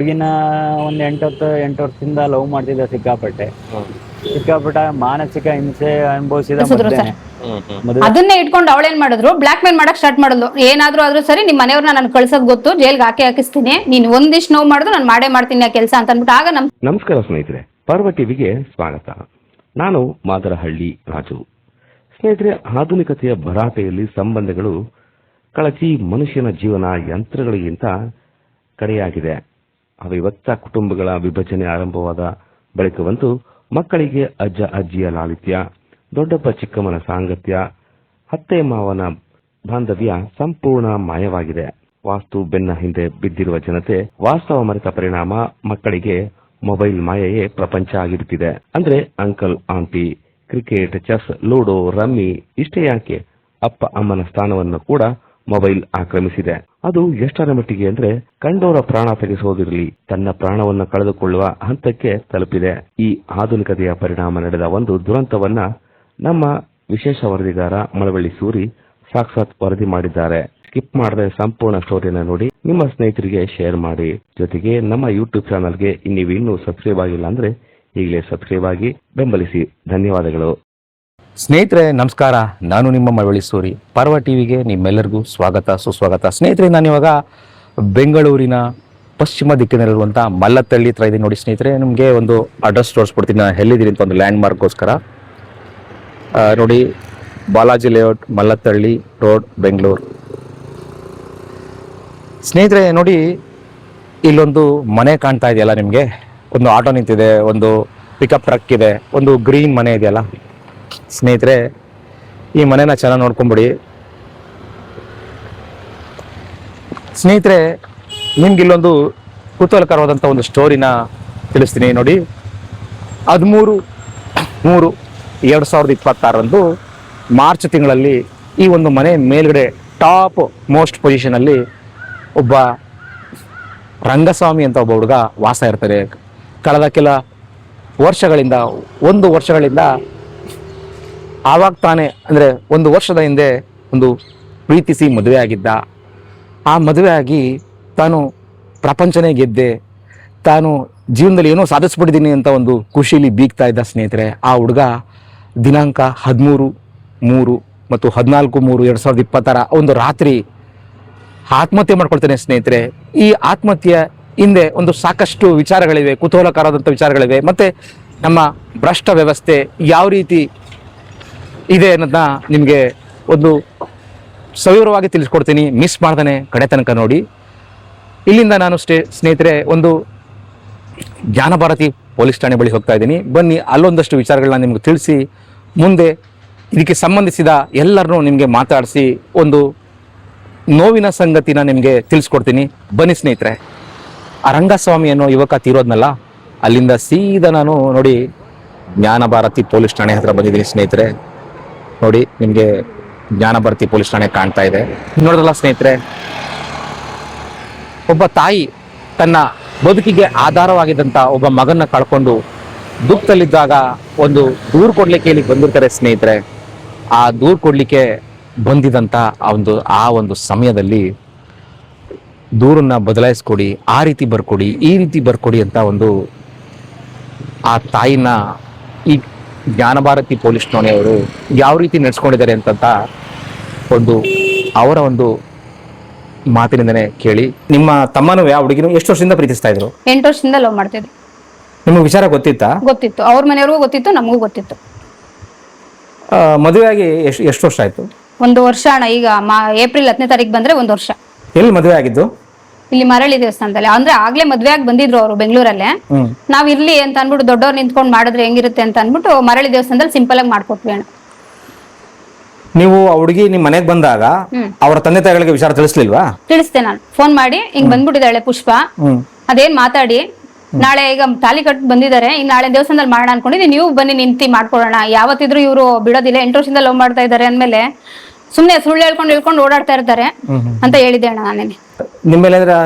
ಹುಡುಗಿನ ಒಂದು 8 ವರ್ಷದಿಂದ ಲವ್ ಮಾಡ್ತಿದ್ದ. ಸಿಕ್ಕಾಪಟ್ಟೆ ಮಾನಸಿಕ ಹಿಂಸೆ ಅನುಭವಿಸಿದ. ಅದನ್ನೇ ಇಟ್ಕೊಂಡು ಅವಳೇನ್ ಮಾಡಿದ್ರು, ಬ್ಲಾಕ್ ಮೇಲ್ ಮಾಡಕ್ ಸ್ಟಾರ್ಟ್ ಮಾಡಿದ್ಲು. ಏನಾದ್ರೂ ಆದ್ರೂ ಸರಿ, ನಿಮ್ ಮನೆಯವ್ರನ್ನ ನಾನು ಕಳ್ಸೋದ್ ಗೊತ್ತು, ಜೈಲ್ಗೆ ಹಾಕಿಸ್ತೀನಿ, ನೀನ್ ಒಂದಿಷ್ಟು ನೋವು ಮಾಡಿದ್ರು ನಾನು ಮಾಡೇ ಮಾಡ್ತೀನಿ ಆ ಕೆಲಸ ಅಂತ ಅಂದ್ಬಿಟ್ಟು ಆಗ ನಮಸ್ಕಾರ ಸ್ನೇಹಿತರೆ, ಪರ್ವ ಟಿವಿಗೆ ಸ್ವಾಗತ. ನಾನು ಮಾದರಹಳ್ಳಿ ರಾಜು. ಸ್ನೇಹಿತರೆ, ಆಧುನಿಕತೆಯ ಭರಾಟೆಯಲ್ಲಿ ಸಂಬಂಧಗಳು ಕಳಚಿ ಮನುಷ್ಯನ ಜೀವನ ಯಂತ್ರಗಳಿಗಿಂತ ಕಡೆಯಾಗಿದೆ. ಅವಿಭಕ್ತ ಕುಟುಂಬಗಳ ವಿಭಜನೆ ಆರಂಭವಾದ ಬಳಿಕವಂತೂ ಮಕ್ಕಳಿಗೆ ಅಜ್ಜ ಅಜ್ಜಿಯ ಲಾಲಿತ್ಯ, ದೊಡ್ಡಪ್ಪ ಚಿಕ್ಕಮ್ಮನ ಸಾಂಗತ್ಯ, ಅತ್ತೆ ಮಾವನ ಬಾಂಧವ್ಯ ಸಂಪೂರ್ಣ ಮಾಯವಾಗಿದೆ. ವಾಸ್ತು ಬೆನ್ನ ಹಿಂದೆ ಬಿದ್ದಿರುವ ಜನತೆ ವಾಸ್ತವ ಮರೆತ ಪರಿಣಾಮ ಮಕ್ಕಳಿಗೆ ಮೊಬೈಲ್ ಮಾಯೆಯೇ ಪ್ರಪಂಚ ಆಗಿಬಿಟ್ಟಿದೆ. ಅಂದ್ರೆ uncle aunty, cricket, chess, ludo, rummy ಇಷ್ಟೇ ಯಾಕೆ, ಅಪ್ಪ ಅಮ್ಮನ ಸ್ಥಾನವನ್ನು ಕೂಡ ಮೊಬೈಲ್ ಆಕ್ರಮಿಸಿದೆ. ಅದು ಎಷ್ಟರ ಮಟ್ಟಿಗೆ ಅಂದ್ರೆ ಕಂಡೋರ ಪ್ರಾಣ ತೆಗೆಸುವುದಿರಲಿ, ತನ್ನ ಪ್ರಾಣವನ್ನು ಕಳೆದುಕೊಳ್ಳುವ ಹಂತಕ್ಕೆ ತಲುಪಿದೆ. ಈ ಆಧುನಿಕತೆಯ ಪರಿಣಾಮ ನಡೆದ ಒಂದು ದುರಂತವನ್ನ ನಮ್ಮ ವಿಶೇಷ ವರದಿಗಾರ ಮಳವಳ್ಳಿ ಸೂರಿ ಸಾಕ್ಷಾತ್ ವರದಿ ಮಾಡಿದ್ದಾರೆ. ಸ್ಕಿಪ್ ಮಾಡದೆ ಸಂಪೂರ್ಣ ಸ್ಟೋರಿನ ನೋಡಿ ನಿಮ್ಮ ಸ್ನೇಹಿತರಿಗೆ ಶೇರ್ ಮಾಡಿ. ಜೊತೆಗೆ ನಮ್ಮ ಯೂಟ್ಯೂಬ್ ಚಾನಲ್ಗೆ ನೀವು ಇನ್ನೂ ಸಬ್ಸ್ಕ್ರೈಬ್ ಆಗಿಲ್ಲ ಅಂದ್ರೆ ಈಗಲೇ ಸಬ್ಸ್ಕ್ರೈಬ್ ಆಗಿ ಬೆಂಬಲಿಸಿ. ಧನ್ಯವಾದಗಳು. ಸ್ನೇಹಿತರೆ ನಮಸ್ಕಾರ, ನಾನು ನಿಮ್ಮ ಮಳವಳ್ಳಿ ಸೂರಿ. ಪರ್ವ ಟಿವಿಗೆ ನಿಮ್ಮೆಲ್ಲರಿಗೂ ಸ್ವಾಗತ ಸುಸ್ವಾಗತ. ಸ್ನೇಹಿತರೆ, ನಾನಿವಾಗ ಬೆಂಗಳೂರಿನ ಪಶ್ಚಿಮ ದಿಕ್ಕಿನಲ್ಲಿರುವಂಥ ಮಲ್ಲತ್ತಳ್ಳಿ ಹತ್ರ ಇದ್ದೀನಿ. ನೋಡಿ ಸ್ನೇಹಿತರೆ, ನಿಮಗೆ ಒಂದು ಅಡ್ರೆಸ್ ತೋರಿಸ್ಬಿಡ್ತೀನಿ ನಾನು ಎಲ್ಲಿದ್ದೀನಿ ಅಂತ, ಒಂದು ಲ್ಯಾಂಡ್ ಮಾರ್ಕ್ಗೋಸ್ಕರ. ನೋಡಿ, ಬಾಲಾಜಿ ಲೇಔಟ್, ಮಲ್ಲತ್ತಳ್ಳಿ ರೋಡ್, ಬೆಂಗಳೂರು. ಸ್ನೇಹಿತರೆ ನೋಡಿ, ಇಲ್ಲೊಂದು ಮನೆ ಕಾಣ್ತಾ ಇದೆಯಲ್ಲ ನಿಮಗೆ, ಒಂದು ಆಟೋ ನಿಂತಿದೆ, ಒಂದು ಪಿಕಪ್ ಟ್ರಕ್ ಇದೆ, ಒಂದು ಗ್ರೀನ್ ಮನೆ ಇದೆಯಲ್ಲ ಸ್ನೇಹಿತರೆ, ಈ ಮನೆನ ಚೆನ್ನಾಗಿ ನೋಡ್ಕೊಂಬಿಡಿ. ಸ್ನೇಹಿತರೆ, ನಿಮ್ಗೆ ಇಲ್ಲೊಂದು ಕುತೂಹಲಕರವಾದಂಥ ಒಂದು ಸ್ಟೋರಿನ ತಿಳಿಸ್ತೀನಿ. ನೋಡಿ, 13/3/2026 ಮಾರ್ಚ್ ತಿಂಗಳಲ್ಲಿ ಈ ಒಂದು ಮನೆ ಮೇಲ್ಗಡೆ ಟಾಪ್ ಮೋಸ್ಟ್ ಪೊಸಿಷನಲ್ಲಿ ಒಬ್ಬ ರಂಗಸ್ವಾಮಿ ಅಂತ ಒಬ್ಬ ಹುಡುಗ ವಾಸ ಇರ್ತಾರೆ. ಕಳೆದ ಕೆಲ ವರ್ಷಗಳಿಂದ, 1 ವರ್ಷಗಳಿಂದ ಆವಾಗ ತಾನೇ ಅಂದರೆ 1 ವರ್ಷದ ಹಿಂದೆ ಒಂದು ಪ್ರೀತಿಸಿ ಮದುವೆ ಆಗಿದ್ದ. ಆ ಮದುವೆ ಆಗಿ ತಾನು ಪ್ರಪಂಚನೇ ಗೆದ್ದೆ, ತಾನು ಜೀವನದಲ್ಲಿ ಏನೋ ಸಾಧಿಸ್ಬಿಟ್ಟಿದ್ದೀನಿ ಅಂತ ಒಂದು ಖುಷಿಲಿ ಬೀಗ್ತಾ ಇದ್ದ. ಸ್ನೇಹಿತರೆ, ಆ ಹುಡುಗ ದಿನಾಂಕ 13/3 ಮತ್ತು 14/3/2020 ಒಂದು ರಾತ್ರಿ ಆತ್ಮಹತ್ಯೆ ಮಾಡ್ಕೊಳ್ತೇನೆ. ಸ್ನೇಹಿತರೆ, ಈ ಆತ್ಮಹತ್ಯೆ ಹಿಂದೆ ಒಂದು ಸಾಕಷ್ಟು ವಿಚಾರಗಳಿವೆ, ಕುತೂಹಲಕರವಾದಂಥ ವಿಚಾರಗಳಿವೆ. ಮತ್ತು ನಮ್ಮ ಭ್ರಷ್ಟ ವ್ಯವಸ್ಥೆ ಯಾವ ರೀತಿ ಇದೆ ಅನ್ನೋದನ್ನ ನಿಮಗೆ ಒಂದು ಸವಿವರವಾಗಿ ತಿಳಿಸ್ಕೊಡ್ತೀನಿ. ಮಿಸ್ ಮಾಡ್ದಾನೆ ಕಡೆ ತನಕ ನೋಡಿ. ಇಲ್ಲಿಂದ ನಾನು ಸ್ನೇಹಿತರೆ ಒಂದು ಜ್ಞಾನಭಾರತಿ ಪೊಲೀಸ್ ಠಾಣೆ ಬಳಿ ಹೋಗ್ತಾ ಇದ್ದೀನಿ. ಬನ್ನಿ, ಅಲ್ಲೊಂದಷ್ಟು ವಿಚಾರಗಳನ್ನ ನಿಮ್ಗೆ ತಿಳಿಸಿ ಮುಂದೆ ಇದಕ್ಕೆ ಸಂಬಂಧಿಸಿದ ಎಲ್ಲರನ್ನೂ ನಿಮಗೆ ಮಾತಾಡಿಸಿ ಒಂದು ನೋವಿನ ಸಂಗತಿನ ನಿಮಗೆ ತಿಳಿಸ್ಕೊಡ್ತೀನಿ. ಬನ್ನಿ ಸ್ನೇಹಿತರೆ. ಆ ರಂಗಸ್ವಾಮಿ ಅನ್ನೋ ಯುವಕ ತೀರೋದ್ನಲ್ಲ, ಅಲ್ಲಿಂದ ಸೀದಾ ನಾನು ನೋಡಿ ಜ್ಞಾನಭಾರತಿ ಪೊಲೀಸ್ ಠಾಣೆ ಹತ್ರ ಬಂದಿದ್ದೀನಿ. ಸ್ನೇಹಿತರೆ ನೋಡಿ, ನಿಮಗೆ ಜ್ಞಾನಭಾರತಿ ಪೊಲೀಸ್ ಠಾಣೆ ಕಾಣ್ತಾ ಇದೆ. ನೋಡಿದ್ರಲ್ಲ ಸ್ನೇಹಿತರೆ, ಒಬ್ಬ ತಾಯಿ ತನ್ನ ಬದುಕಿಗೆ ಆಧಾರವಾಗಿದ್ದಂಥ ಒಬ್ಬ ಮಗನ್ನ ಕಳ್ಕೊಂಡು ದುಃಖದಲ್ಲಿದ್ದಾಗ ಒಂದು ದೂರು ಕೊಡ್ಲಿಕ್ಕೆ ಇಲ್ಲಿ ಬಂದಿರ್ತಾರೆ. ಸ್ನೇಹಿತರೆ, ಆ ದೂರು ಕೊಡ್ಲಿಕ್ಕೆ ಬಂದಿದಂಥ ಆ ಒಂದು ಸಮಯದಲ್ಲಿ ದೂರನ್ನ ಬದಲಾಯಿಸ್ಕೊಡಿ, ಆ ರೀತಿ ಬರ್ಕೊಡಿ, ಈ ರೀತಿ ಬರ್ಕೊಡಿ ಅಂತ ಒಂದು ಆ ತಾಯಿನ ಈ ಜ್ಞಾನಭಾರತಿ ಪೊಲೀಸ್ ಠಾಣೆಯವರು ಯಾವ ರೀತಿ ನಡೆಸ್ಕೊಂಡಿದ್ದಾರೆ ಅಂತ ಒಂದು ಅವರ ಒಂದು ಮಾತಿನಿಂದನೇ ಕೇಳಿ. ನಿಮ್ಮ ತಮ್ಮನೂ ಯಾವ ಹುಡುಗಿನೂ ಎಷ್ಟು ವರ್ಷದಿಂದ ಪ್ರೀತಿಸ್ತಾ ಇದ್ರು? 8 ವರ್ಷದಿಂದ ಲವ್ ಮಾಡ್ತಿದ್ರು. ನಿಮಗೆ ವಿಚಾರ ಗೊತ್ತಿತ್ತಾ? ಗೊತ್ತಿತ್ತು, ಅವ್ರ ಮನೆಯವ್ರಿಗೂ ಗೊತ್ತಿತ್ತು, ನಮಗೂ ಗೊತ್ತಿತ್ತು. ಮದುವೆ ಆಗಿ ಎಷ್ಟು ವರ್ಷ ಆಯ್ತು? 1 ವರ್ಷ ಅಣ್ಣ. ಈಗ ಏಪ್ರಿಲ್ 10ನೇ ತಾರೀಕು ಬಂದ್ರೆ 1 ವರ್ಷ. ಎಲ್ಲಿ ಮದುವೆ ಆಗಿದ್ದು? ಇಲ್ಲಿ ಮರಳಿ ದೇವಸ್ಥಾನದಲ್ಲಿ. ಅಂದ್ರೆ ಆಗ್ಲೇ ಮದ್ವೆ ಆಗಿ ಬಂದಿದ್ರು ಅವರು ಬೆಂಗಳೂರಲ್ಲೇ. ನಾವ್ ಇರ್ಲಿ ಅಂತ ಅನ್ಬಿಟ್ಟು ದೊಡ್ಡವ್ರು ನಿಂತ್ಕೊಂಡು ಮಾಡಿದ್ರೆ ಹೆಂಗಿರುತ್ತೆ ಅಂತ ಅನ್ಬಿಟ್ಟು ಮರಳಿ ದೇವಸ್ಥಾನದಲ್ಲಿ ಸಿಂಪಲ್ ಆಗಿ ಮಾಡ್ಕೊಟ್ವಿ ಅಣ್ಣ. ನೀವು ಆ ಹುಡುಗಿ ನಿಮ್ ಮನೆಗ್ ಬಂದಾಗ ಅವರ ತಂದೆ ತಾಯಿಗಳಿಗೆ ವಿಚಾರ ತಿಳಿಸ್ಲಿಲ್ವಾ? ತಿಳಿಸ್ತೆ ನಾನು ಫೋನ್ ಮಾಡಿ, ಹಿಂಗ್ ಬಂದ್ಬಿಟ್ಟಿದ್ದಾಳೆ ಪುಷ್ಪ, ಅದೇನ್ ಮಾತಾಡಿ ನಾಳೆ ಈಗ ತಾಲಿ ಕಟ್ಟು ಬಂದಿದ್ದಾರೆ, ಈಗ ನಾಳೆ ದೇವಸ್ಥಾನದಲ್ಲಿ ಮಾಡೋಣ ಅನ್ಕೊಂಡಿದ್ದೀನಿ, ನೀವು ಬನ್ನಿ ನಿಂತಿ ಮಾಡ್ಕೊಡೋಣ, ಯಾವತ್ತಿದ್ರು ಇವರು ಬಿಡೋದಿಲ್ಲ, 8 ವರ್ಷದಿಂದ ಲವ್ ಮಾಡ್ತಾ ಇದ್ದಾರೆ ಅಂದ್ಮೇಲೆ ಸುಮ್ನೆ ಸುಳ್ಳು ಹೇಳ್ಕೊಂಡು ಓಡಾಡ್ತಾ ಇರ್ತಾರೆ ಅಂತ ಹೇಳಿದೆ ಅಣ್ಣ ನಾನೇನೆ. ನಿಮ್ಮ ಮೇಲೆ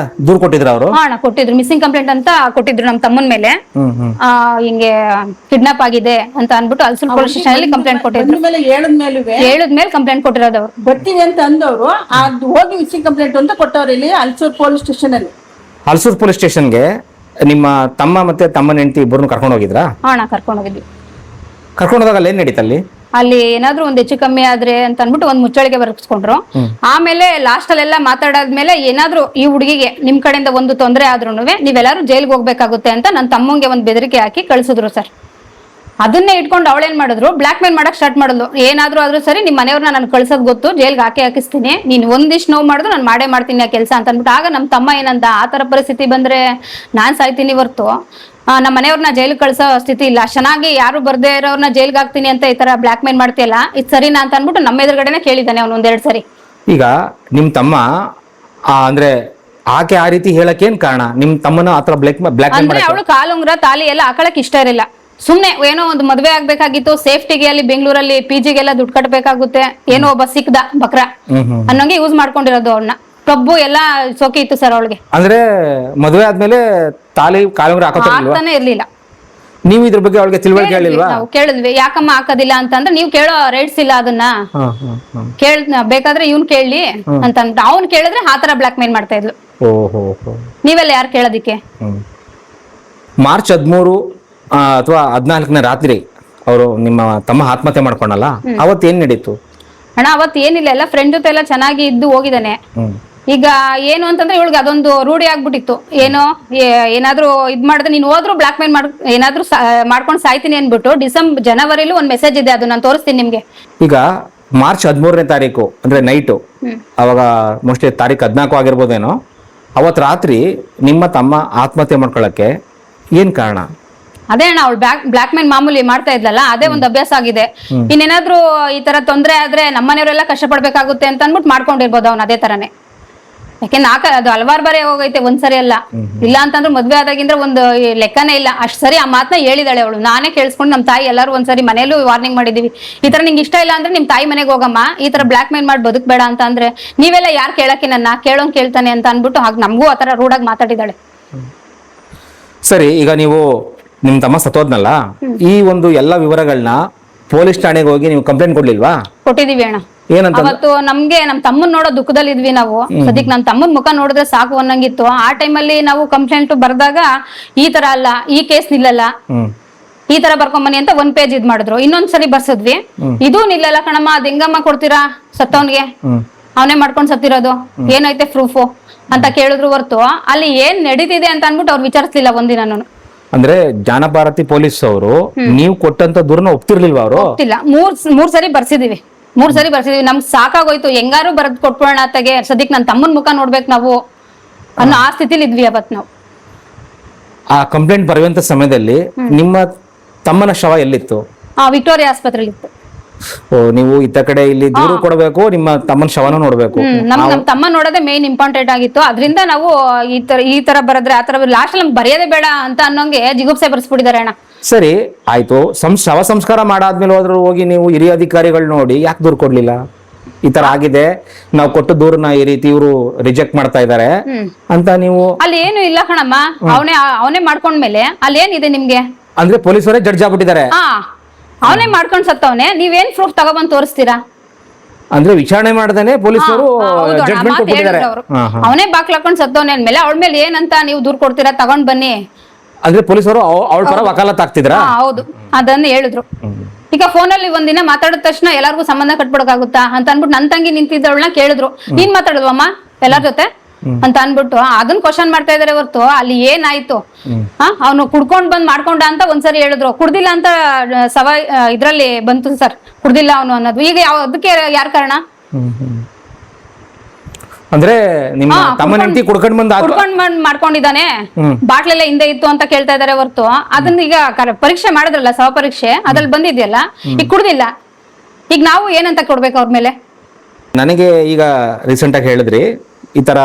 ದೂರು ಕೊಟ್ಟಿದ್ರು ಅವರು? ಅಣ್ಣ ಕೊಟ್ಟಿದ್ರು, ಮಿಸ್ಸಿಂಗ್ ಕಂಪ್ಲೇಂಟ್ ಅಂತ ಕೊಟ್ಟಿದ್ರು ನಮ್ಮ ತಮ್ಮನ ಮೇಲೆ. ಹಿಂಗೆ ಕಿಡ್ನಾಪ್ ಆಗಿದೆ ಅಂತ ಅನ್ಬಿಟ್ಟು ಅಲ್ಸೂರ್ ಪೊಲೀಸ್ ಸ್ಟೇಷನ್ ಅಲ್ಲಿ ಕಂಪ್ಲೇಂಟ್ ಕೊಟ್ಟಿದ್ರು. ಹೇಳಿದ್ಮೇಲೆ ಕಂಪ್ಲೇಂಟ್ ಕೊಟ್ಟಿರೋದು ಅವ್ರು. ಬರ್ತೀವಿ ಅಂತ ಅಂದವರು ಅದು ಹೋಗಿ ಮಿಸ್ಸಿಂಗ್ ಕಂಪ್ಲೇಂಟ್ ಅಂತ ಕೊಟ್ಟವ್ರು ಇಲ್ಲಿ ಅಲ್ಸೂರ್ ಪೊಲೀಸ್ ಸ್ಟೇಷನ್ ಅಲ್ಲಿ. ಹಲಸೂರು ಪೊಲೀಸ್ ಸ್ಟೇಷನ್ಗೆ ನಿಮ್ಮ ತಮ್ಮ ಮತ್ತೆ ತಮ್ಮನ ಹೆಂಡತಿ ಇಬ್ಬರನ್ನು ಕರ್ಕೊಂಡು ಹೋಗಿದ್ರಾ? ಅಣ್ಣ ಕರ್ಕೊಂಡು ಹೋಗಿದ್ವಿ. ಕರ್ಕೊಂಡು ಹೋದಾಗ ಅಲ್ಲಿ ಏನ್ ನಡೀತು ಅಲ್ಲಿ? ಅಲ್ಲಿ ಏನಾದ್ರು ಒಂದ್ ಹೆಚ್ಚು ಕಮ್ಮಿ ಆದ್ರೆ ಅಂತ ಅನ್ಬಿಟ್ಟು ಒಂದ್ ಮುಚ್ಚಳಿಗೆ ಬರ್ಸ್ಕೊಂಡ್ರು. ಆಮೇಲೆ ಲಾಸ್ಟ್ ಅಲ್ಲೆಲ್ಲ ಮಾತಾಡಾದ್ಮೇಲೆ ಏನಾದ್ರು ಈ ಹುಡುಗಿಗೆ ನಿಮ್ ಕಡೆಯಿಂದ ಒಂದು ತೊಂದರೆ ಆದ್ರೂನುವೆ ನೀವೆಲ್ಲಾರು ಜೈಲ್ಗೆ ಹೋಗ್ಬೇಕಾಗುತ್ತೆ ಅಂತ ನನ್ನ ತಮ್ಮಂಗೆ ಒಂದ್ ಬೆದರಿಕೆ ಹಾಕಿ ಕಳ್ಸಿದ್ರು ಸರ್. ಅದನ್ನೇ ಇಟ್ಕೊಂಡು ಅವಳೇನ್ ಮಾಡಿದ್ರು, ಬ್ಲಾಕ್ ಮೇಲ್ ಮಾಡಕ್ ಸ್ಟಾರ್ಟ್ ಮಾಡಿದ್ಲು. ಏನಾದ್ರೂ ಆದ್ರೂ ಸರಿ ನಿಮ್ ಮನೆಯವ್ರನ್ನ ನಾನು ಕಳ್ಸೋದ್ ಗೊತ್ತು, ಜೈಲ್ಗೆ ಹಾಕಿಸ್ತೀನಿ, ನೀನ್ ಒಂದಿಷ್ಟು ನೋವು ಮಾಡಿದ್ರು ನಾನು ಮಾಡೇ ಮಾಡ್ತೀನಿ ಆ ಕೆಲಸ ಅಂತ ಅನ್ಬಿಟ್ಟು. ಆಗ ನಮ್ಮ ತಮ್ಮ ಏನಂತ, ಆ ತರ ಪರಿಸ್ಥಿತಿ ಬಂದ್ರೆ ನಾನ್ ಸಾಯ್ತೀನಿ ಹೊರ್ತು ನಮ್ಮ ಮನೆಯವ್ರನ್ನ ಜೈಲಿಗೆ ಕಳ್ಸೋ ಸ್ಥಿತಿ ಇಲ್ಲ, ಚೆನ್ನಾಗಿ ಯಾರು ಬರ್ದೇ ಇರೋರ್ನ ಜೈಲ್ಗೆ ಹಾಕ್ತೀನಿ ಅಂತ ಈ ತರ ಬ್ಲಾಕ್ ಮೇಲ್ ಮಾಡ್ತೀಯಲ್ಲ, ಇದು ಸರಿನಾ ಅಂತ ಅನ್ಬಿಟ್ಟು ನಮ್ಮ ಎದುರುಗಡೆನೆ ಕೇಳಿದ್ದಾನೆ ಅವ್ನು ಒಂದೆರಡು ಸರಿ. ಈಗ ನಿಮ್ ತಮ್ಮ ಅಂದ್ರೆ ಆಕೆ ಆ ರೀತಿ ಹೇಳಕ್ ಏನ್ ಕಾರಣ? ನಿಮ್ ತಮ್ಮನ ಆತರ ಬ್ಲಾಕ್ ಮೇಲ್ ಅಂದ್ರೆ ಅವಳು ಕಾಲುಂಗ್ರ ತಾಲಿ ಎಲ್ಲ ಹಾಕೊಳಕ್ ಇಷ್ಟ ಇರಲಿಲ್ಲ. ಸುಮ್ನೆ ಏನೋ ಒಂದು ಮದ್ವೆ ಆಗ್ಬೇಕಾಗಿತ್ತು, ಸೇಫ್ಟಿಗೆ ಅಲ್ಲಿ ಬೆಂಗಳೂರಲ್ಲಿ PGಗೆಲ್ಲ ದುಡ್ಡು ಕಟ್ಟಬೇಕಾಗುತ್ತೆ, ಏನೋ ಒಬ್ಬ ಸಿಕ್ದ ಬಕ್ರ ಅನ್ನೋಂಗೆ ಯೂಸ್ ಮಾಡ್ಕೊಂಡಿರೋದು ಅವ್ಳನ್ನ. ಕಬ್ಬು ಎಲ್ಲ ಸೋಕಿ ಇತ್ತು ಸರ್ ಅವಳಿಗೆ. ಅಂದ್ರೆ ಮದುವೆ ಆದ್ಮೇಲೆ ತಾಲಿ ಕಾಲುಂಗ್ರ ಹಾಕ್ತಾನೆ ಇರ್ಲಿಲ್ಲ. ನೀವು ಇದ್ರ ಬಗ್ಗೆ ಅವಳಿಗೆ ತಿಳುವಳಿಕೆ ಹೇಳಿಲ್ವಾ? ನಾವು ಕೇಳಿದ್ವಿ, ಯಾಕಮ್ಮ ಹಾಕೋದಿಲ್ಲ ಅಂತಂದ್ರೆ, ನೀವು ಕೇಳೋ ರೈಟ್ಸ್ ಇಲ್ಲ ಅದನ್ನ, ಬೇಕಾದ್ರೆ ಇವ್ನ್ ಕೇಳಿ ಅಂತಂದ್ರೆ ಅವ್ನ್ ಕೇಳಿದ್ರೆ ಆತರ ಬ್ಲಾಕ್ ಮೇಲ್ ಮಾಡ್ತಾ ಇದ್ಲು. ನೀವೆಲ್ಲ ಯಾರು ಕೇಳೋದಿಕ್ಕೆ? ಮಾರ್ಚ್ 13 ಅಥವಾ 14ನೇ ರಾತ್ರಿ ಅವರು ನಿಮ್ಮ ತಮ್ಮ ಆತ್ಮಹತ್ಯೆ ಮಾಡ್ಕೊಂಡಲ್ಲ, ಅವತ್ತು ಏನ್ ನಡೀತು ಅಣ್ಣ? ಅವತ್ತು ಏನಿಲ್ಲ, ಎಲ್ಲ ಫ್ರೆಂಡ್ ಜೊತೆ ಎಲ್ಲ ಚೆನ್ನಾಗಿ ಇದ್ದು ಹೋಗಿದ್ದಾನೆ. ಈಗ ಏನು ಅಂತಂದ್ರೆ ಇವಳಿಗೆ ಅದೊಂದು ರೂಢಿ ಆಗ್ಬಿಟ್ಟಿತ್ತು, ಏನೋ ಏನಾದ್ರೂ ಇದ್ ಮಾಡಿದ್ರೆ ನೀನ್ ಹೋದ್ರು ಬ್ಲಾಕ್ ಮೇಲ್ ಏನಾದ್ರೂ ಮಾಡ್ಕೊಂಡು ಸಾಯ್ತೀನಿ ಅನ್ಬಿಟ್ಟು. ಜನವರಿಲಿ ಒಂದ್ ಮೆಸೇಜ್ ಇದೆ, ಅದು ನಾನು ತೋರಿಸ್ತೀನಿ ನಿಮ್ಗೆ. ಈಗ ಮಾರ್ಚ್ 13ನೇ ತಾರೀಕು ಅಂದ್ರೆ ನೈಟು, ಅವಾಗ ಮೋಸ್ಟ್ಲಿ ತಾರೀಕು 14 ಆಗಿರ್ಬೋದೇನೋ, ಅವತ್ ರಾತ್ರಿ ನಿಮ್ಮ ತಮ್ಮ ಆತ್ಮಹತ್ಯೆ ಮಾಡ್ಕೊಳಕ್ಕೆ ಏನ್ ಕಾರಣ? ಅದೇ ಅಣ್ಣ, ಅವಳು ಬ್ಲಾಕ್ ಮೇಲ್ ಮಾಮೂಲಿ ಮಾಡ್ತಾ ಇದ್ಲಲ್ಲ, ಅದೇ ಒಂದು ಅಭ್ಯಾಸ ಆಗಿದೆ. ಇನ್ನೇನಾದ್ರೂ ಈ ತರ ತೊಂದರೆ ಆದ್ರೆ ನಮ್ಮನೆಯವರೆಲ್ಲ ಕಷ್ಟ ಪಡ್ಬೇಕಾಗುತ್ತೆ ಅಂತ ಅನ್ಬಿಟ್ಟು ಮಾಡ್ಕೊಂಡಿರ್ಬೋದು ಅವ್ನು ಅದೇ ತರನೇ. ಯಾಕೆಂದ್ರೆ ಅದು ಹಲವಾರು ಬಾರಿ ಹೋಗೈತೆ, ಒಂದ್ಸರಿ ಅಲ್ಲ. ಇಲ್ಲ ಅಂತಂದ್ರೆ ಮದ್ವೆ ಆದಾಗಿಂದ್ರೆ ಒಂದು ಲೆಕ್ಕನೇ ಇಲ್ಲ. ಅಷ್ಟ್ ಸರಿ ಆ ಮಾತನ್ನ ಹೇಳಿದಾಳೆ ಅವಳು. ನಾನೇ ಕೇಳಿಸ್ಕೊಂಡು ನಮ್ಮ ತಾಯಿ ಎಲ್ಲರೂ ಒಂದ್ಸರಿ ಮನೇಲೂ ವಾರ್ನಿಂಗ್ ಮಾಡಿದೀವಿ, ಈ ತರ ನಿಂಗೆ ಇಷ್ಟ ಇಲ್ಲ ಅಂದ್ರೆ ನಿಮ್ ತಾಯಿ ಮನೆಗೆ ಹೋಗಮ್ಮ, ಈ ತರ ಬ್ಲಾಕ್ ಮೇಲ್ ಮಾಡಿ ಬದುಕ್ಬೇಡ ಅಂತ. ಅಂದ್ರೆ ನೀವೆಲ್ಲ ಯಾರು ಕೇಳಕ್ಕೆ, ನನ್ನ ಕೇಳೋನ್ ಕೇಳ್ತಾನೆ ಅಂತ ಅನ್ಬಿಟ್ಟು ಹಾಗೆ ನಮಗೂ ಆತರ ರೂಢಾಗಿ ಮಾತಾಡಿದಾಳೆ. ಸರಿ, ಈಗ ನೀವು ನಿಮ್ ತಮ್ಮ ಸತ್ತೋದ್ನಲ್ಲ, ಈ ಒಂದು ಎಲ್ಲ ವಿವರಗಳನ್ನ ಪೊಲೀಸ್ ಠಾಣೆಗೆ ಹೋಗಿ ನೀವು ಕಂಪ್ಲೇಂಟ್ ಕೊಡ್ಲಿಲ್ವಾ? ಕೊಟ್ಟಿದೀವಿ ಅಣ್ಣ. ಏನಂತ? ಅವತ್ತು ನಮ್ಗೆ ನಮ್ ತಮ್ಮನ್ ನೋಡೋ ದುಃಖದಲ್ಲಿ ಇದ್ವಿ ನಾವು. ಸದ್ಯಕ್ ನಮ್ ತಮ್ಮನ್ ಮುಖ ನೋಡಿದ್ರೆ ಸಾಕು ಅನ್ನಂಗಿತ್ತು. ಆ ಟೈಮಲ್ಲಿ ನಾವು ಕಂಪ್ಲೇಂಟ್ ಬರ್ದಾಗ ಈ ತರ ಅಲ್ಲ, ಈ ಕೇಸ್ ನಿಲ್ಲಲ್ಲ, ಈ ತರ ಬರ್ಕೊಂಬನ್ನಿ ಅಂತ 1 ಪೇಜ್ ಇದ್ ಮಾಡಿದ್ರು. ಇನ್ನೊಂದ್ಸರಿ ಬರ್ಸಿದ್ವಿ, ಇದು ನಿಲ್ಲಲ್ಲ ಕಣಮ್ಮ, ಅದ್ ಹೆಂಗಮ್ಮ ಕೊಡ್ತೀರಾ ಸತ್ತವನ್ಗೆ, ಅವನೇ ಮಾಡ್ಕೊಂಡ್ ಸತ್ತಿರೋದು, ಏನೈತೆ ಪ್ರೂಫು ಅಂತ ಕೇಳಿದ್ರು ಹೊರ್ತು ಅಲ್ಲಿ ಏನ್ ನಡೀತಿದೆ ಅಂತ ಅನ್ಬಿಟ್ಟು ಅವ್ರು ವಿಚಾರಿಸ್ಲಿಲ್ಲ ಒಂದಿನ. ಅಂದ್ರೆ ಜಾನಭಾರತಿ ಪೊಲೀಸ್ ಅವರು ನೀವು ಕೊಟ್ಟಂತ ದೂರನ ಒಪ್ತಿರ್ಲಿಲ್ವಾ? ಅವರು ಒಪ್ತಿಲ್ಲ. ಮೂರ್ ಸರಿ ಬರ್ಸಿದೀವಿ. ನಮ್ಗೆ ಸಾಕಾಗೋಯ್ತು, ಹೆಂಗಾರು ಬರದ್ ಕೊಟ್ಬಿಡೋಣ ಅತ್ತಗೆ, ಸದ್ಯಕ್ ನನ್ ತಮ್ಮನ್ ಮುಖ ನೋಡ್ಬೇಕು ನಾವು ಅನ್ನೋ ಆ ಸ್ಥಿತಿಲಿ ಇದ್ವಿ ಅವತ್ ನಾವು. ಆ ಕಂಪ್ಲೇಂಟ್ ಬರುವಂತ ಸಮಯದಲ್ಲಿ ನಿಮ್ಮ ತಮ್ಮನ ಶವ ಎಲ್ಲಿತ್ತು? ವಿಕ್ಟೋರಿಯಾ ಆಸ್ಪತ್ರೆಲಿ ಇತ್ತು. ನೀವು ಇತ್ತ ಕಡೆ ಇಲ್ಲಿ ದೂರು ಕೊಡಬೇಕು, ನಿಮ್ಮ ತಮ್ಮನ ಶವನ ನೋಡ್ಬೇಕು. ನಮ್ ತಮ್ಮ ನೋಡೋದೇ ಮೇನ್ ಇಂಪಾರ್ಟೆಂಟ್ ಆಗಿತ್ತು. ಅದ್ರಿಂದ ನಾವು ಈ ತರ ಬರದ್ರೆ ಆ ತರ ಲಾಸ್ಟ್ ನಮ್ಗೆ ಬರೆಯೋದೇ ಬೇಡ ಅಂತ ಅನ್ನೋಂಗೆ ಜಿಗುಪ್ಸೆ ಬರ್ಸ್ಬಿಟ್ಟಿದ್ದಾರೆ ಅಣ್ಣ. ಸರಿ ಆಯ್ತು, ಶವ ಸಂಸ್ಕಾರ ಮಾಡಾದ್ಮೇಲೆ ಹೋಗಿ ನೀವು ಹಿರಿಯ ಅಧಿಕಾರಿಗಳು ನೋಡಿ ಯಾಕೆ ದೂರು ಕೊಡ್ಲಿಲ್ಲ? ಈ ತರ ಆಗಿದೆ, ನಾವು ಕೊಟ್ಟು ದೂರನ್ನ ಈ ರೀತಿ ಇವರು ರಿಜೆಕ್ಟ್ ಮಾಡ್ತಾ ಇದಾರೆ ಅಂತ ನೀವು? ಅಲ್ಲಿ ಏನು ಇಲ್ಲ ಕಣಮ್ಮ, ಅವನೇ ಮಾಡ್ಕೊಂಡ್ಮೇಲೆ ಅಲ್ಲಿ ಏನಿದೆ ನಿಮ್ಗೆ? ಅಂದ್ರೆ ಪೊಲೀಸರೇ ಜಡ್ಜ್ ಆಗ್ಬಿಟ್ಟಿದ್ದಾರೆ. ಅವನೇ ಮಾಡ್ಕೊಂಡ್ ಸತ್ತವನೆ, ನೀವೇನ್ ಪ್ರೂಫ್ ತಗೊಬಂದ್ ತೋರಿಸ್ತೀರಾ? ಅಂದ್ರೆ ವಿಚಾರಣೆ ಮಾಡದೇನೆ ಪೊಲೀಸರು ಜಡ್ಜ್ಮೆಂಟ್ ಕೊಟ್ಟಿದ್ದಾರೆ. ಅವನೇ ಬಾಕ್ಲ್ ಹಾಕೊಂಡ್ ಸತ್ತವನೆ ಅಂದ್ಮೇಲೆ ಅವಳ ಮೇಲೆ ಏನಂತ ನೀವು ದೂರ್ ಕೊಡ್ತೀರಾ? ತಗೊಂಡ್ ಬನ್ನಿ. ಅಂದ್ರೆ ಪೊಲೀಸರು ಅವಳ ಪರ ವಕಾಲತ್ ಆಗ್ತಿದ್ರ? ಹೌದು, ಅದನ್ನ ಹೇಳಿದ್ರು. ಈಗ ಫೋನಲ್ಲಿ ಒಂದಿನ ಮಾತಾಡಿದ ತಕ್ಷಣ ಎಲ್ಲಾರ್ಗು ಸಂಬಂಧ ಕಟ್ಬಿಡಕಾಗುತ್ತಾ ಅಂತ ಅನ್ಬಿಟ್ಟು ನನ್ ತಂಗಿ ನಿಂತಿದ್ದವಳನ್ನ ಕೇಳಿದ್ರು, ನೀನ್ ಮಾತಾಡಿದ್ವಮ್ಮ ಎಲ್ಲಾರ ಜೊತೆ ಅಂತ ಅನ್ಬಿಟ್ಟು ಅದನ್ನ ಕ್ವಶನ್ ಮಾಡ್ತಾ ಇದಾರೆ ಹೊರ್ತು ಅಲ್ಲಿ ಏನಾಯ್ತು? ಅವನು ಕುಡ್ಕೊಂಡ್ ಬಂದ್ ಮಾಡ್ಕೊಂಡ ಅಂತ ಒಂದ್ಸರಿ ಹೇಳಿದ್ರು, ಕುಡ್ದಿಲ್ಲ ಅಂತ ಇದ್ರಲ್ಲಿ ಬಂತು ಸರ್, ಕುಡ್ದಿಲ್ಲ ಅವನು ಅನ್ನೋದು. ಈಗ ಅದಕ್ಕೆ ಯಾರ್ ಕಾರಣ? ಅಂದ್ರೆ ನಿಮ್ಮ ತಮ್ಮನ ಹೆಂಡತಿ ಕುಡ್ಕೊಂಡ್ ಬಂದ್ ಮಾಡ್ಕೊಂಡಿದ್ದಾನೆ, ಬಾಟ್ಲೆಲ್ಲ ಹಿಂದೆ ಇತ್ತು ಅಂತ ಕೇಳ್ತಾ ಇದಾರೆ ಹೊರ್ತು ಅದನ್ನ ಈಗ ಪರೀಕ್ಷೆ ಮಾಡಿದ್ರಲ್ಲ, ಶವ ಪರೀಕ್ಷೆ ಅದ್ರಲ್ಲಿ ಬಂದಿದ್ಯಲ್ಲ, ಈಗ ಕುಡ್ದಿಲ್ಲ. ಈಗ ನಾವು ಏನಂತ ಕೊಡ್ಬೇಕು ಅವ್ರ ಮೇಲೆ? ನನಗೆ ಈಗ ರೀಸೆಂಟ್ ಆಗಿ ಹೇಳಿದ್ರಿ, ಈ ತರ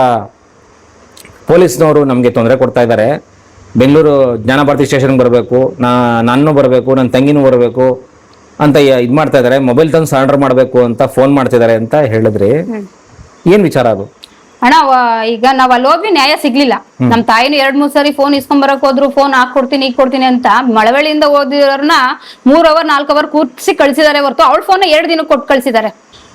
ಪೊಲೀಸ್ನವರು ನಮ್ಗೆ ತೊಂದರೆ ಕೊಡ್ತಾ ಇದ್ದಾರೆ, ಬೆಂಗಳೂರು ಜ್ಞಾನಭಾರತಿ ಸ್ಟೇಷನ್ಗೆ ಬರಬೇಕು, ನಾನು ಬರಬೇಕು, ನನ್ನ ತಂಗಿನೂ ಬರಬೇಕು ಅಂತ ಇದ್ ಮಾಡ್ತಾ ಇದಾರೆ, ಮೊಬೈಲ್ ತಂದು ಸರೆಂಡರ್ ಮಾಡಬೇಕು ಅಂತ ಫೋನ್ ಮಾಡ್ತಿದ್ದಾರೆ ಅಂತ ಹೇಳಿದ್ರಿ. ಏನ್ ವಿಚಾರ ಅದು? ಅಣ್ಣ, ಈಗ ನಾವ್ ಅಲ್ಲಿ ಹೋದ್ವಿ, ನ್ಯಾಯ ಸಿಗ್ಲಿಲ್ಲ. ನಮ್ ತಾಯಿನ 2-3 ಸರಿ ಫೋನ್ ಇಸ್ಕೊಂಡ್ ಬರಕ್ ಹೋದ್ರು, ಫೋನ್ ಹಾಕೊಡ್ತೀನಿ ಈಗ ಕೊಡ್ತೀನಿ ಅಂತ. ಮಳವಳ್ಳಿಯಿಂದ ಓದಿರೋರ್ನ 3 ಅವರ್ 4 ಅವರ್ ಕೂರ್ಸಿ ಕಳ್ಸಿದಾರೆ ಹೊರತು ಅವಳ ಫೋನ್ 2 ದಿನಕ್ಕೆ ಕೊಟ್ಟು ಕಳ್ಸಿದಾರೆ.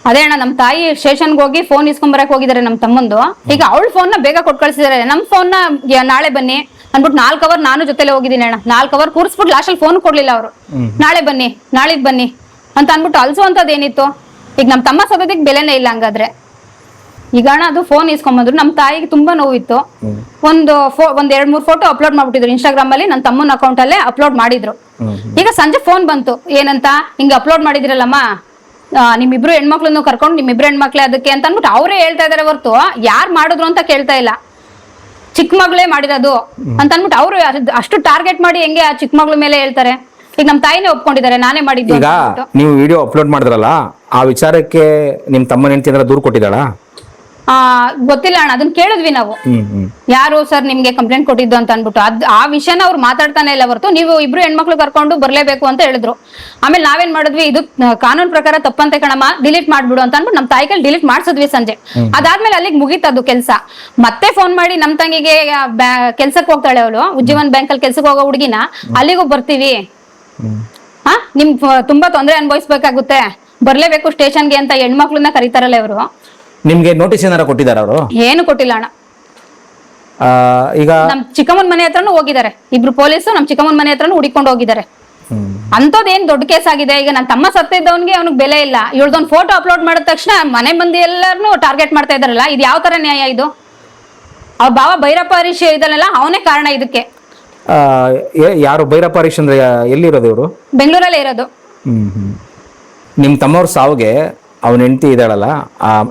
ಅದೇ ಅಣ್ಣ ನಮ್ ತಾಯಿ ಸ್ಟೇಷನ್ಗೆ ಹೋಗಿ ಫೋನ್ ಇಸ್ಕೊಂಬರಕ್ ಹೋಗಿದ್ದಾರೆ ನಮ್ ತಮ್ಮಂದು. ಈಗ ಅವಳ ಫೋನ್ ನ ಬೇಗ ಕೊಟ್ಟು ಕಳ್ಸಿದಾರೆ, ನಮ್ ಫೋನ್ ನ ನಾಳೆ ಬನ್ನಿ ಅನ್ಬಿಟ್ಟು 4 ಅವರ್ ನಾನು ಜೊತೆಲೆ ಹೋಗಿದ್ದೀನಿ ಅಣ್ಣ. 4 ಅವರ್ ಕೂರಿಸ್ಬಿಟ್ಟು ಲಾಸ್ಟ್ ಅಲ್ಲಿ ಫೋನ್ ಕೊಡ್ಲಿಲ್ಲ ಅವರು. ನಾಳೆ ಬನ್ನಿ ನಾಳಿದ್ ಬನ್ನಿ ಅಂತ ಅನ್ಬಿಟ್ಟು ಅಲ್ಸುವಂತದ್ ಏನಿತ್ತು. ಈಗ ನಮ್ ತಮ್ಮ ಸದ್ಯಕ್ಕೆ ಬೆಲೆನೇ ಇಲ್ಲ ಹಂಗಾದ್ರೆ. ಈಗ ಅಣ್ಣ ಅದು ಫೋನ್ ಇಸ್ಕೊಂಬಂದ್ರು. ನಮ್ ತಾಯಿಗೆ ತುಂಬಾ ನೋವಿತ್ತು. ಒಂದ್ 2-3 ಫೋಟೋ ಅಪ್ಲೋಡ್ ಮಾಡ್ಬಿಟ್ಟಿದ್ರು ಇನ್ಸ್ಟಾಗ್ರಾಮ್ ಅಲ್ಲಿ, ನನ್ನ ತಮ್ಮನ ಅಕೌಂಟ್ ಅಲ್ಲೇ ಅಪ್ಲೋಡ್ ಮಾಡಿದ್ರು. ಈಗ ಸಂಜೆ ಫೋನ್ ಬಂತು, ಏನಂತ ಹಿಂಗ ಅಪ್ಲೋಡ್ ಮಾಡಿದಿರಲ್ಲಮ್ಮ, ನಿಮ್ಮಿಬ್ರು ಹೆಣ್ಮಕ್ಳನ್ನು ಕರ್ಕೊಂಡು ನಿಮ್ಮಿಬ್ರು ಹೆಣ್ಮಕ್ಳೇ ಅದಕ್ಕೆ ಅಂತ ಅನ್ಬಿಟ್ಟು ಅವರೇ ಹೇಳ್ತಾ ಇದಾರೆ ಹೊರ್ತು ಯಾರು ಮಾಡಿದ್ರು ಅಂತ ಕೇಳ್ತಾ ಇಲ್ಲ. ಚಿಕ್ಕ ಮಗಳೇ ಮಾಡಿರೋದು ಅಂತ ಅನ್ಬಿಟ್ಟು ಅವ್ರು ಅಷ್ಟು ಟಾರ್ಗೆಟ್ ಮಾಡಿ ಹೆಂಗೆ ಆ ಚಿಕ್ಕ ಮಗಳ ಮೇಲೆ ಹೇಳ್ತಾರೆ. ಈಗ ನಮ್ ತಾಯಿನೇ ಒಪ್ಕೊಂಡಿದ್ದಾರೆ ನಾನೇ ಮಾಡಿದ್ದು. ಈಗ ನೀವು ವಿಡಿಯೋ ಅಪ್ಲೋಡ್ ಮಾಡಿದ್ರಲ್ಲ, ಆ ವಿಚಾರಕ್ಕೆ ನಿಮ್ ತಮ್ಮನ ಹೆಂಡತಿ ಏನಾರ ದೂರು ಕೊಟ್ಟಿದ್ದಾಳ? ಗೊತ್ತಿಲ್ಲ ಅಣ್ಣ, ಅದನ್ನ ಕೇಳಿದ್ವಿ ನಾವು. ಯಾರು ಸರ್ ನಿಮ್ಗೆ ಕಂಪ್ಲೇಂಟ್ ಕೊಟ್ಟಿದ್ದು ಅಂತ ಅನ್ಬಿಟ್ಟು ಆ ವಿಷಯನ ಅವ್ರು ಮಾತಾಡ್ತಾನೆ ಇಲ್ಲ ಹೊರತು ನೀವು ಇಬ್ರು ಹೆಣ್ಮಕ್ಳು ಕರ್ಕೊಂಡು ಬರ್ಲೇಬೇಕು ಅಂತ ಹೇಳಿದ್ರು. ಆಮೇಲೆ ನಾವೇನ್ ಮಾಡಿದ್ವಿ, ಇದು ಕಾನೂನು ಪ್ರಕಾರ ತಪ್ಪಂತೆ ಕಣಮ್ಮ, ಡಿಲೀಟ್ ಮಾಡ್ಬಿಡು ಅಂತ ಅನ್ಬಿಟ್ಟು ನಮ್ ತಾಯಿಗೆ ಡಿಲೀಟ್ ಮಾಡ್ಸಿದ್ವಿ ಸಂಜೆ. ಅದಾದ್ಮೇಲೆ ಅಲ್ಲಿಗೆ ಮುಗೀತದು ಕೆಲ್ಸ. ಮತ್ತೆ ಫೋನ್ ಮಾಡಿ ನಮ್ ತಂಗಿಗೆ ಕೆಲ್ಸಕ್ಕೆ ಹೋಗ್ತಾಳೆ ಅವಳು, ಉಜ್ಜೀವನ್ ಬ್ಯಾಂಕ್ ಅಲ್ಲಿ ಕೆಲ್ಸಕ್ಕೆ ಹೋಗೋ ಹುಡುಗಿನ, ಅಲ್ಲಿಗೂ ಬರ್ತೀವಿ, ನಿಮ್ ತುಂಬಾ ತೊಂದರೆ ಅನುಭವಿಸ್ಬೇಕಾಗುತ್ತೆ, ಬರ್ಲೇಬೇಕು ಸ್ಟೇಷನ್ಗೆ ಅಂತ ಹೆಣ್ಮಕ್ಳನ್ನ ಕರೀತಾರಲ್ಲ ಇವರು. ನಿಮ್ಗೆ ನೋಟಿಸ್ ಏನಾರ ಕೊಟ್ಟಿದಾರ ಅವರು? ಏನು ಕೊಟ್ಟಿಲ್ಲ ಅಣ್ಣ. ಈಗ ನಮ್ ಚಿಕ್ಕಮ್ಮನ್ ಮನೆ ಹತ್ರನು ಹೋಗಿದ್ದಾರೆ ಇಬ್ರು ಪೊಲೀಸು, ನಮ್ ಚಿಕ್ಕಮ್ಮನ್ ಮನೆ ಹತ್ರನು ಹುಡಿಕೊಂಡು ಹೋಗಿದ್ದಾರೆ. ಅಂತದ್ ಏನ್ ದೊಡ್ಡ ಕೇಸ್ ಆಗಿದೆ. ಈಗ ನನ್ನ ತಮ್ಮ ಸತ್ತಿದ್ದವನ್ಗೆ ಅವ್ನಿಗೆ ಬೆಲೆ ಇಲ್ಲ, ಇವಳ್ದೊಂದು ಫೋಟೋ ಅಪ್ಲೋಡ್ ಮಾಡಿದ ತಕ್ಷಣ ಮನೆ ಮಂದಿ ಎಲ್ಲಾರನು ಟಾರ್ಗೆಟ್ ಮಾಡ್ತಾ ಇದಾರಲ್ಲ, ಇದು ಯಾವ ತರ ನ್ಯಾಯ ಇದು? ಅವ್ರ ಭಾವ ಭೈರಪ್ಪ ಹರೀಶ್ ಇದನ್ನೆಲ್ಲ ಅವನೇ ಕಾರಣ ಇದಕ್ಕೆ. ಯಾರು ಭೈರಪ್ಪ ಹರೀಶ್ ಅಂದ್ರೆ ಎಲ್ಲಿರೋದು ಇವರು? ಬೆಂಗಳೂರಲ್ಲೇ ಇರೋದು. ನಿಮ್ ತಮ್ಮವ್ರ ಸಾವಿಗೆ ಅವನ ಹೆಂಡತಿ ಇದ್ದಾಳಲ್ಲ,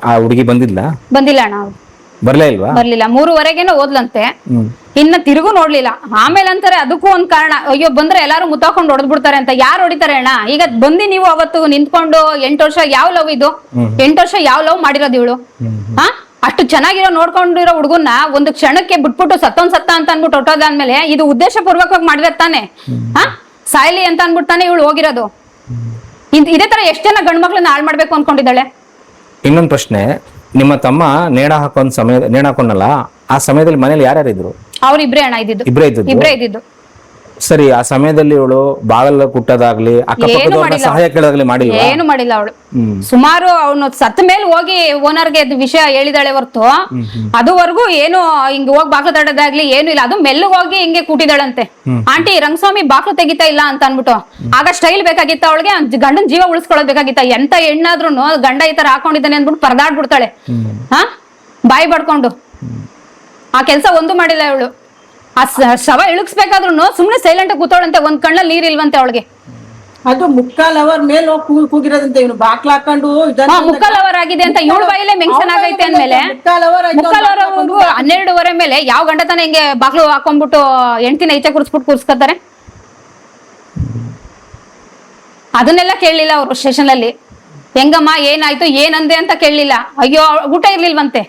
ಆ ಹುಡುಗಿ ಬಂದಿಲ್ಲ? ಬಂದಿಲ್ಲ ಅಣ್ಣ, ಅವ್ರು ಬರ್ಲೇ ಇಲ್ವಾ? ಬರ್ಲಿಲ್ಲ. 3:30ಗೆನೋ ಓದ್ಲಂತೆ, ಇನ್ನ ತಿರುಗು ನೋಡ್ಲಿಲ್ಲ. ಆಮೇಲೆ ಅಂತಾರೆ ಅದಕ್ಕೂ ಒಂದ್ ಕಾರಣ, ಅಯ್ಯೋ ಬಂದ್ರೆ ಎಲ್ಲಾರು ಮುತ್ತಾಕೊಂಡು ಹೊಡೆದ್ ಬಿಡ್ತಾರೆ ಅಂತ. ಯಾರು ಹೊಡಿತಾರೆ ಅಣ್ಣ? ಈಗ ಬಂದಿ ನೀವು ಅವತ್ತು ನಿಂತ್ಕೊಂಡು 8 ವರ್ಷ ಯಾವ ಲವ್ ಇದು? 8 ವರ್ಷ ಯಾವ ಲವ್ ಮಾಡಿರೋದು ಇವಳು? ಅಷ್ಟು ಚೆನ್ನಾಗಿರೋ ನೋಡ್ಕೊಂಡಿರೋ ಹುಡುಗನ್ನ ಒಂದು ಕ್ಷಣಕ್ಕೆ ಬಿಟ್ಬಿಟ್ಟು ಸತ್ತ ಅಂತ ಅನ್ಬಿಟ್ಟು ಹೊಟ್ಟೋದಾದ್ಮೇಲೆ ಇದು ಉದ್ದೇಶ ಪೂರ್ವಕವಾಗಿ ಮಾಡಿರತ್ ತಾನೆ? ಸಾಯ್ಲಿ ಅಂತ ಅನ್ಬಿಡ್ತಾನೆ ಇವಳು ಹೋಗಿರೋದು. ಇದೇ ತರ ಎಷ್ಟ್ ಜನ ಗಂಡು ಮಕ್ಳನ್ನ ಹಾಳು ಮಾಡ್ಬೇಕು ಅನ್ಕೊಂಡಿದ್ದಾಳೆ. ಇನ್ನೊಂದು ಪ್ರಶ್ನೆ, ನಿಮ್ಮ ತಮ್ಮ ನೇಣ ಹಾಕೊಂಡಲ್ಲ, ಆ ಸಮಯದಲ್ಲಿ ಮನೇಲಿ ಯಾರ್ಯಾರು ಇದ್ರು? ಅವ್ರಿಬ್ರೇ ಅಣ್ಣ ಇದ್ದಿದ್ದು. ಇಬ್ರೇ ಇದ್ದಿದ್ದು. ಸರಿ, ಆ ಸಮಯದಲ್ಲಿ ಇವಳು ಬಾಗಲ ಕುಟ್ಟೋದಾಗ್ಲಿ ಅಕ್ಕಪಕ್ಕದವ್ರನ್ನ ಸಹಾಯ ಕೇಳೋದಾಗ್ಲಿ ಮಾಡಿಲ್ಲ? ಏನು ಮಾಡಿಲ್ಲ ಅವಳು. ಸುಮಾರು ಅವನು ಸತ್ತ ಮೇಲೆ ಹೋಗಿ ಓನರ್ಗೆ ವಿಷಯ ಹೇಳಿದಾಳೆ ಹೊರ್ತು ಅದುವರೆಗೂ ಏನು ಹಿಂಗ್ ಹೋಗಿ ಬಾಕ್ಲು ತಡೋದಾಗ್ಲಿ ಏನು ಇಲ್ಲ. ಅದು ಮೆಲ್ಲು ಹೋಗಿ ಹಿಂಗೆ ಕೂಟಿದಾಳಂತೆ. ಆಂಟಿ ರಂಗಸ್ವಾಮಿ ಬಾಕ್ಲು ತೆಗಿತಾ ಇಲ್ಲ ಅಂತ ಅನ್ಬಿಟ್ಟು ಆಗ ಸ್ಟೈಲ್ ಬೇಕಾಗಿತ್ತ ಅವಳಿಗೆ, ಗಂಡನ ಜೀವ ಉಳಿಸ್ಕೊಳ್ಳೋದ್ ಬೇಕಾಗಿತ್ತ. ಎಂತ ಹೆಣ್ಣಾದ್ರೂ ಗಂಡ ಈ ತರ ಹಾಕೊಂಡಿದ್ದಾನೆ ಅಂದ್ಬಿಟ್ಟು ಪರದಾಡ್ಬಿಡ್ತಾಳೆ, ಬಾಯಿ ಬಡ್ಕೊಂಡು. ಆ ಕೆಲ್ಸ ಒಂದು ಮಾಡಿಲ್ಲ ಇವಳು. ಆ ಶವ ಇಳುಕ್ಸ್ಬೇಕಾದ್ರೂ ಸುಮ್ನೆ ಸೈಲೆಂಟ್ ಕೂತೋಳಂತೆ, ಒಂದ್ ಕಣ್ಣಲ್ಲಿ ನೀರ್ ಇಲ್ವಂತೆ ಅವಳಿಗೆ. ಅದು ಮುಕ್ಕಾಲ್ ಅವರ್ ಮೇಲೆ ಕೂಗಿರೋದಂತೆ, ಇವನು ಬಾಕ್ಲ ಹಾಕೊಂಡು ಮುಕ್ಕಾಲ್ ಅವರ್ ಆಗಿದೆ ಅಂತ ಇವಳು ಬಾಯಿಲೆ ಮೆನ್ಷನ್ ಆಗೈತೆ ಅಂದ್ಮೇಲೆ ಮುಕ್ಕಾಲ್ ಅವರ್ 12:30 ಮೇಲೆ ಯಾವ ಗಂಡ ತಾನೆ ಹಿಂಗೆ ಬಾಕ್ಲು ಹಾಕೊಂಡ್ಬಿಟ್ಟು ಹೆಂಡ್ತಿನ ಈಚೆ ಕೂರ್ಸ್ಕೊತಾರೆ? ಅದನ್ನೆಲ್ಲ ಕೇಳಲಿಲ್ಲ ಅವರು ಸ್ಟೇಷನ್ ಅಲ್ಲಿ. ಹೆಂಗಮ್ಮ ಏನಾಯ್ತು ಏನಂದೆ ಅಂತ ಕೇಳಲಿಲ್ಲ. ಅಯ್ಯೋ ಊಟ ಇರ್ಲಿಲ್ವಂತೆ,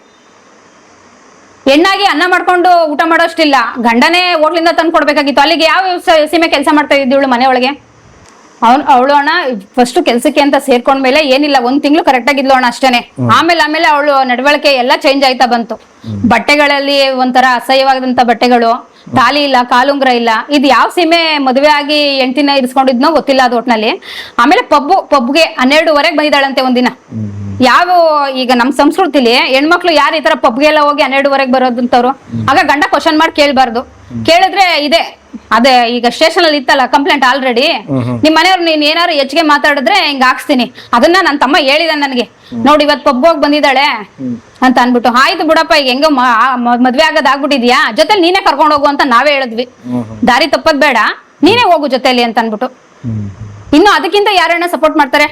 ಹೆಣ್ಣಾಗಿ ಅನ್ನ ಮಾಡ್ಕೊಂಡು ಊಟ ಮಾಡೋಷ್ಟಿಲ್ಲ, ಗಂಡನೇ ಹೋಟ್ಲಿಂದ ತಂದು ಕೊಡ್ಬೇಕಾಗಿತ್ತು. ಅಲ್ಲಿಗೆ ಯಾವ ಸೀಮೆ ಕೆಲಸ ಮಾಡ್ತಾ ಇದ್ದಿವಳು ಮನೆ ಒಳಗೆ? ಅವಳು ಅಣ್ಣ ಫಸ್ಟ್ ಕೆಲ್ಸಕ್ಕೆ ಅಂತ ಸೇರ್ಕೊಂಡ್ಮೇಲೆ ಏನಿಲ್ಲ, 1 ತಿಂಗಳು ಕರೆಕ್ಟ್ ಆಗಿದ್ಲು ಅಣ್ಣ ಅಷ್ಟೇನೆ. ಆಮೇಲೆ ಅವಳು ನಡವಳಿಕೆ ಎಲ್ಲ ಚೇಂಜ್ ಆಯ್ತಾ ಬಂತು. ಬಟ್ಟೆಗಳಲ್ಲಿ ಒಂಥರ ಅಸಹ್ಯವಾದಂತ ಬಟ್ಟೆಗಳು, ತಾಲಿ ಇಲ್ಲ, ಕಾಲುಂಗ್ರ ಇಲ್ಲ. ಇದು ಯಾವ ಸೀಮೆ ಮದುವೆ ಆಗಿ ಹೆಂಡ್ತಿನ ಇರಿಸ್ಕೊಂಡಿದ್ನೋ ಗೊತ್ತಿಲ್ಲ ಅದು ಒಟ್ನಲ್ಲಿ. ಆಮೇಲೆ ಪಬ್ಗೆ 12:30 ಬಂದಿದ್ದಾಳಂತೆ ಒಂದಿನ. ಯಾವ ಈಗ ನಮ್ ಸಂಸ್ಕೃತಿಲಿ ಹೆಣ್ಮಕ್ಳು ಯಾರು ಈ ತರ ಪಬ್ಗೆ ಎಲ್ಲ ಹೋಗಿ 12:30 ಬರೋದಂತವ್ರು? ಆಗ ಗಂಡ ಕ್ವಶನ್ ಮಾಡಿ ಕೇಳ್ಬಾರ್ದು. ಕೇಳಿದ್ರೆ ಇದೆ ಅದೇ ಈಗ ಸ್ಟೇಷನ್ ಅಲ್ಲಿ ಇತ್ತಲ್ಲ ಕಂಪ್ಲೇಂಟ್ ಆಲ್ರೆಡಿ, ನಿಮ್ ಮನೆಯವ್ರು ನೀನ್ ಏನಾರು ಹೆಚ್ಚಿಗೆ ಮಾತಾಡಿದ್ರೆ ಹಿಂಗ ಹಾಕ್ಸ್ತೀನಿ. ಅದನ್ನ ನನ್ನ ತಮ್ಮ ಹೇಳಿದ ನನ್ಗೆ, ನೋಡಿ ಇವತ್ ಪಬ್ ಹೋಗಿ ಬಂದಿದ್ದಾಳೆ ಅಂತ ಅನ್ಬಿಟ್ಟು. ಆಯ್ತು ಬಿಡಪ್ಪ, ಈಗ ಹೆಂಗ ಮದ್ವೆ ಆಗೋದ್ ಆಗ್ಬಿಟ್ಟಿದ್ಯಾ, ಜೊತೆಲಿ ನೀನೇ ಕರ್ಕೊಂಡ್ ಹೋಗು ಅಂತ ನಾವೇ ಹೇಳಿದ್ವಿ. ದಾರಿ ತಪ್ಪದ್ ಬೇಡ, ನೀನೇ ಹೋಗು ಜೊತೆಲಿ ಅಂತ ಅನ್ಬಿಟ್ಟು. ಇನ್ನು ಅದಕ್ಕಿಂತ ಯಾರನ್ನ ಸಪೋರ್ಟ್ ಮಾಡ್ತಾರೆ?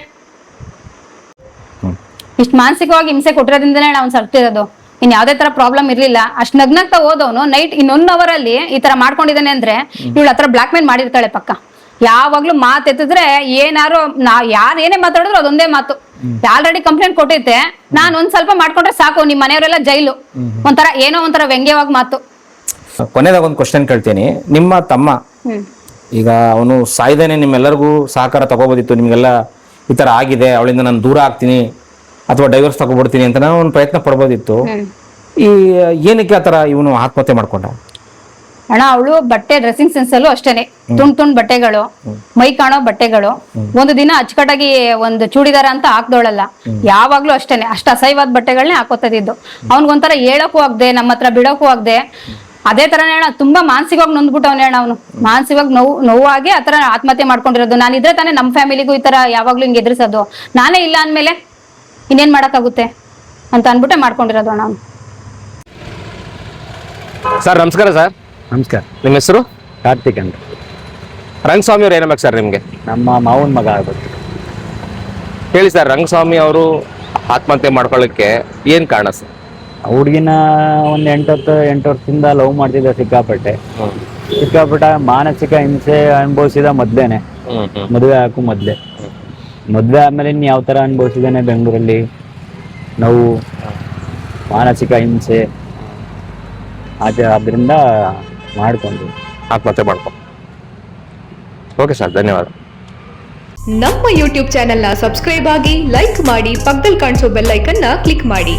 ಇಷ್ಟು ಮಾನಸಿಕವಾಗಿ ಹಿಂಸೆ ಕೊಟ್ಟಿರೋದ್ರಿಂದನೇ ಅವ್ನು ಸರ್ತಿರೋದು. ಇನ್ ಯಾವ್ದೇ ತರ ಪ್ರಾಬ್ಲಮ್ ಇರ್ಲಿಲ್ಲ. ಅಷ್ಟ್ ನಗ್ನಗ್ತಾ ಹೋದವನು ನೈಟ್ ಇನ್ 1 hour ಅಲ್ಲಿ ಈ ತರ ಮಾಡ್ಕೊಂಡಿದ್ದಾನೆ ಅಂದ್ರೆ ಇವಳ ಹತ್ರ ಬ್ಲಾಕ್ ಮೇಲ್ ಮಾಡಿರ್ತಾಳೆ ಪಕ್ಕ. ಯಾವಾಗ್ಲೂ ಮಾತ್ ಎತ್ತಿದ್ರೆ ಏನಾರು ಯಾರು ಏನೇ ಮಾತಾಡಿದ್ರು ಅದೊಂದೇ ಮಾತು. ಆಲ್ರೆಡಿ ಕಂಪ್ಲೇಂಟ್ ಕೊಟ್ಟಿದ್ದೆ, ನಾನ್ ಒಂದ್ ಸ್ವಲ್ಪ ಮಾಡ್ಕೊಂಡ್ರೆ ಸಾಕು, ನಿಮ್ ಮನೆಯವರೆಲ್ಲ ಜೈಲು, ಒಂಥರ ಏನೋ ಒಂಥರ ವ್ಯಂಗ್ಯವಾಗಿ ಮಾತು. ಕೊನೆದಾಗ ಒಂದು ಕ್ವಶನ್ ಕೇಳ್ತೀನಿ. ನಿಮ್ಮ ತಮ್ಮ ಈಗ ಅವನು ಸಾಯ್ದೇನೆ ನಿಮ್ಮೆಲ್ಲರಿಗೂ ಸಹಕಾರ ತಗೋಬೋದಿತ್ತು, ನಿಮ್ಗೆಲ್ಲ ಈ ತರ ಆಗಿದೆ, ಅವಳಿಂದ ನಾನು ದೂರ ಆಗ್ತೀನಿ ಅಥವಾ ಡೈವರ್ಸ್ ತಗೊಬಿಡ್ತೀನಿ ಅಂತ ನಾವು ಒಂದು ಪ್ರಯತ್ನ ಪಡ್ಬೋದಿತ್ತು. ಈ ಏನಕ್ಕೆ ಆತರ ಇವನು ಆತ್ಮಹತ್ಯೆ ಮಾಡ್ಕೊಂಡ? ಅಣ್ಣ ಅವಳು ಬಟ್ಟೆ ಡ್ರೆಸ್ಸಿಂಗ್ ಸೆನ್ಸ್ ಅಲ್ಲೂ ಅಷ್ಟೇನೆ ತುಂಡ್ ಬಟ್ಟೆಗಳು, ಮೈ ಕಾಣೋ ಬಟ್ಟೆಗಳು, ಒಂದು ದಿನ ಅಚ್ಚುಕಟ್ಟಾಗಿ ಒಂದು ಚೂಡಿದಾರ ಅಂತ ಹಾಕ್ದೋಳಲ್ಲ, ಯಾವಾಗ್ಲೂ ಅಷ್ಟೇನೆ ಅಷ್ಟು ಅಸಹ್ಯವಾದ ಬಟ್ಟೆಗಳನ್ನೇ ಹಾಕೋತಿದ್ದು. ಅವ್ನಿಗೊಂಥರ ಹೇಳಕ್ಕೂ ಆಗದೆ, ನಮ್ಮ ಹತ್ರ ಬಿಡೋಕ್ಕೂ ಆಗದೆ, ಅದೇ ತರನೇ ಅಣ್ಣ ತುಂಬಾ ಮಾನಸಿಕವಾಗಿ ನೊಂದ್ಬಿಟ್ಟವನೇ ಅಣ್ಣ. ಅವನು ಮಾನಸಿಕವಾಗಿ ನೋವಾಗಿ ಆತರ ಆತ್ಮಹತ್ಯೆ ಮಾಡ್ಕೊಂಡಿರೋದು. ನಾನಿದ್ರೆ ತಾನೇ ನಮ್ಮ ಫ್ಯಾಮಿಲಿಗೂ ಈ ತರ ಯಾವಾಗ್ಲೂ ಹಿಂಗೆ ಎದುರಿಸೋದು. ನಾನೇ ಇಲ್ಲ ಅಂದ್ಮೇಲೆ ಇನ್ನೇನ್ ಮಾಡಕ್ಕಾಗುತ್ತೆ ಅಂತ ಅನ್ಬಿಟ್ಟೆ ಮಾಡ್ಕೊಂಡಿರೋದು ಅಣ್ಣ ಅವ್ನು. ಸರ್ ನಮಸ್ಕಾರ ಸರ್. ನಮಸ್ಕಾರ. ನಿಮ್ಮ ಹೆಸರು? ಕಾರ್ತಿಕ್ ಅಂತ. ರಂಗಸ್ವಾಮಿ ಅವ್ರು ಏನಾಗಬೇಕು ಸರ್ ನಿಮ್ಗೆ? ನಮ್ಮ ಮಾವನ ಮಗ ಆಗ್ಬೇಕು. ಹೇಳಿ ಸರ್, ರಂಗಸ್ವಾಮಿ ಅವರು ಆತ್ಮಹತ್ಯೆ ಮಾಡ್ಕೊಳ್ಳಿಕ್ಕೆ ಏನ್ ಕಾರಣ ಸರ್? ಹುಡುಗಿನ ಒಂದು 8 ವರ್ಷದಿಂದ ಲವ್ ಮಾಡ್ತಿದ್ದ ಸಿಕ್ಕಾಪಟ್ಟೆ ಮಾನಸಿಕ ಹಿಂಸೆ ಅನುಭವಿಸಿದ ಮೊದ್ಲೇನೆ, ಮದುವೆ ಹಾಕು ಮೊದ್ಲೇ. ಮದುವೆ ಆದ್ಮೇಲೆ ಇನ್ನು ಯಾವ ತರ ಅನುಭವಿಸಿದಾನೆ ಬೆಂಗಳೂರಲ್ಲಿ ನೋವು, ಮಾನಸಿಕ ಹಿಂಸೆ, ಅದರಿಂದ ಮಾಡ್ಕೊಂಡು ಆತ್ಮಹತ್ಯೆ ಮಾಡ್ಕೊ. ಓಕೆ ಸರ್, ಧನ್ಯವಾದ. ನಮ್ಮ ಯೂಟ್ಯೂಬ್ ಚಾನೆಲ್ನ ಸಬ್ಸ್ಕ್ರೈಬ್ ಆಗಿ, ಲೈಕ್ ಮಾಡಿ, ಪಕ್ಕದಲ್ಲಿ ಕಾಣಿಸೋ ಬೆಲ್ ಐಕನ್ನ ಕ್ಲಿಕ್ ಮಾಡಿ.